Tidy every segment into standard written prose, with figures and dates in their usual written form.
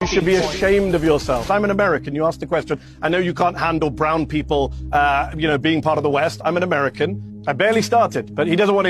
should be ashamed of yourself. I'm an American. You asked the question. I know you can't handle brown people, being part of the West. I'm an American. I barely started, but he doesn't want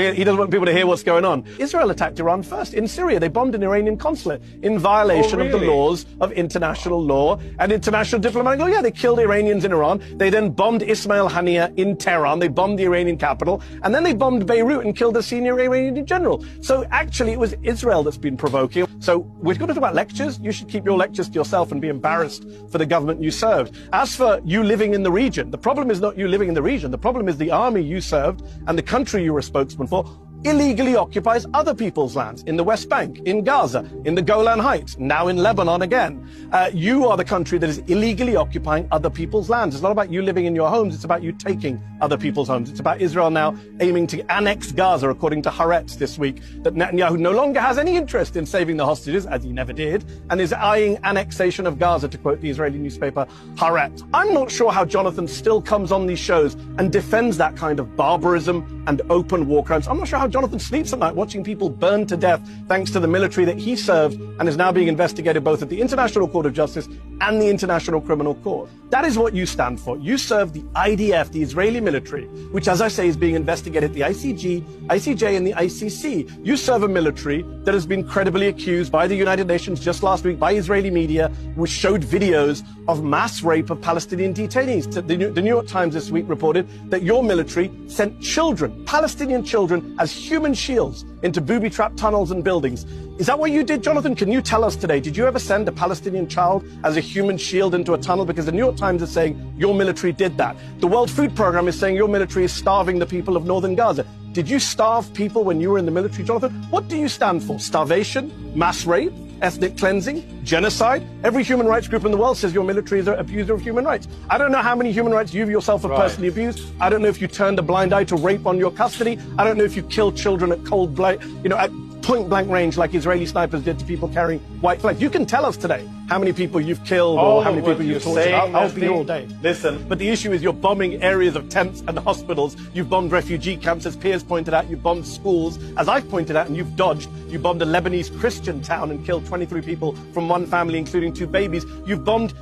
people to hear what's going on. Israel attacked Iran first. In Syria, they bombed an Iranian consulate in violation of the laws of international law and international diplomatic law. Yeah, they killed Iranians in Iran. They then bombed Ismail Haniyeh in Tehran. They bombed the Iranian capital. And then they bombed Beirut and killed a senior Iranian general. So actually, it was Israel that's been provoking. So we're going to talk about lectures. You should keep your lectures to yourself and be embarrassed for the government you served. As for you living in the region, the problem is not you living in the region. The problem is the army you served and the country you were a spokesman for illegally occupies other people's lands in the West Bank, in Gaza, in the Golan Heights, now in Lebanon again. You are the country that is illegally occupying other people's lands. It's not about you living in your homes, it's about you taking other people's homes. It's about Israel now aiming to annex Gaza, according to Haaretz this week, that Netanyahu no longer has any interest in saving the hostages, as he never did, and is eyeing annexation of Gaza, to quote the Israeli newspaper Haaretz. I'm not sure how Jonathan still comes on these shows and defends that kind of barbarism and open war crimes. I'm not sure how Jonathan sleeps at night watching people burn to death thanks to the military that he served and is now being investigated both at the International Court of Justice and the International Criminal Court. That is what you stand for. You serve the IDF, the Israeli military, which, as I say, is being investigated at the ICJ, and the ICC. You serve a military that has been credibly accused by the United Nations just last week, by Israeli media, which showed videos of mass rape of Palestinian detainees. The New York Times this week reported that your military sent children, Palestinian children, as human shields into booby-trapped tunnels and buildings. Is that what you did, Jonathan? Can you tell us today, did you ever send a Palestinian child as a human shield into a tunnel? Because the New York Times is saying your military did that. The World Food Programme is saying your military is starving the people of northern Gaza. Did you starve people when you were in the military, Jonathan? What do you stand for? Starvation? Mass rape? Ethnic cleansing? Genocide? Every human rights group in the world says your military is an abuser of human rights. I don't know how many human rights you yourself have personally abused. I don't know if you turned a blind eye to rape on your custody. I don't know if you killed children at at point-blank range like Israeli snipers did to people carrying white flags. You can tell us today how many people you've killed or how many people you've tortured. I'll be here all day. Listen. But the issue is you're bombing areas of tents and hospitals. You've bombed refugee camps, as Piers pointed out. You've bombed schools, as I've pointed out, and you've dodged. You bombed a Lebanese Christian town and killed 23 people from one family, including 2 babies. You've bombed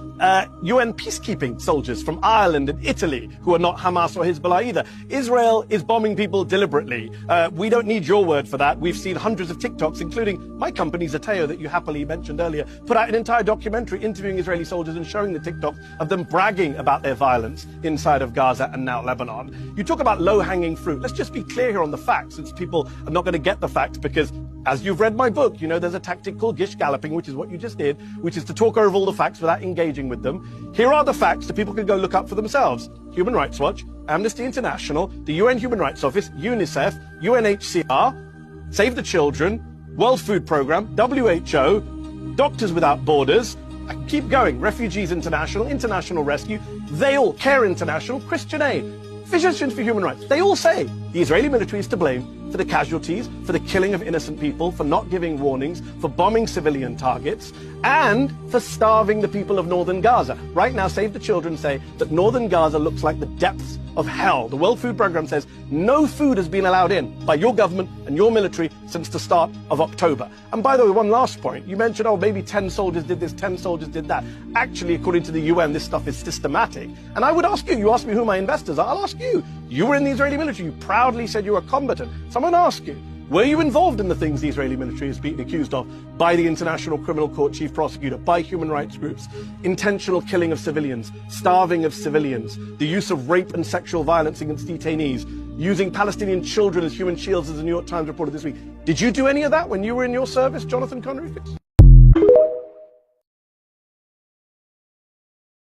UN peacekeeping soldiers from Ireland and Italy, who are not Hamas or Hezbollah either. Israel is bombing people deliberately. We don't need your word for that. We've seen hundreds of TikToks, including my company, Zateo, that you happily mentioned earlier, put out an entire documentary interviewing Israeli soldiers and showing the TikToks of them bragging about their violence inside of Gaza and now Lebanon. You talk about low-hanging fruit. Let's just be clear here on the facts, since people are not going to get the facts, because as you've read my book, you know there's a tactic called gish galloping, which is what you just did, which is to talk over all the facts without engaging with them. Here are the facts that people can go look up for themselves. Human Rights Watch, Amnesty International, the UN Human Rights Office, UNICEF, UNHCR, Save the Children, World Food Programme, WHO, Doctors Without Borders, I keep going, Refugees International, International Rescue, they all, Care International, Christian Aid, Physicians for Human Rights, they all say the Israeli military is to blame for the casualties, for the killing of innocent people, for not giving warnings, for bombing civilian targets, and for starving the people of northern Gaza. Right now, Save the Children say that northern Gaza looks like the depths of hell. The World Food Programme says no food has been allowed in by your government and your military since the start of October. And by the way, one last point. You mentioned, maybe 10 soldiers did this, 10 soldiers did that. Actually, according to the UN, this stuff is systematic. And I would ask you asked me who my investors are, I'll ask you. You were in the Israeli military. You proudly said you were a combatant. Someone ask you, were you involved in the things the Israeli military is being accused of by the International Criminal Court Chief Prosecutor, by human rights groups? Intentional killing of civilians, starving of civilians, the use of rape and sexual violence against detainees, using Palestinian children as human shields, as the New York Times reported this week. Did you do any of that when you were in your service, Jonathan Connery?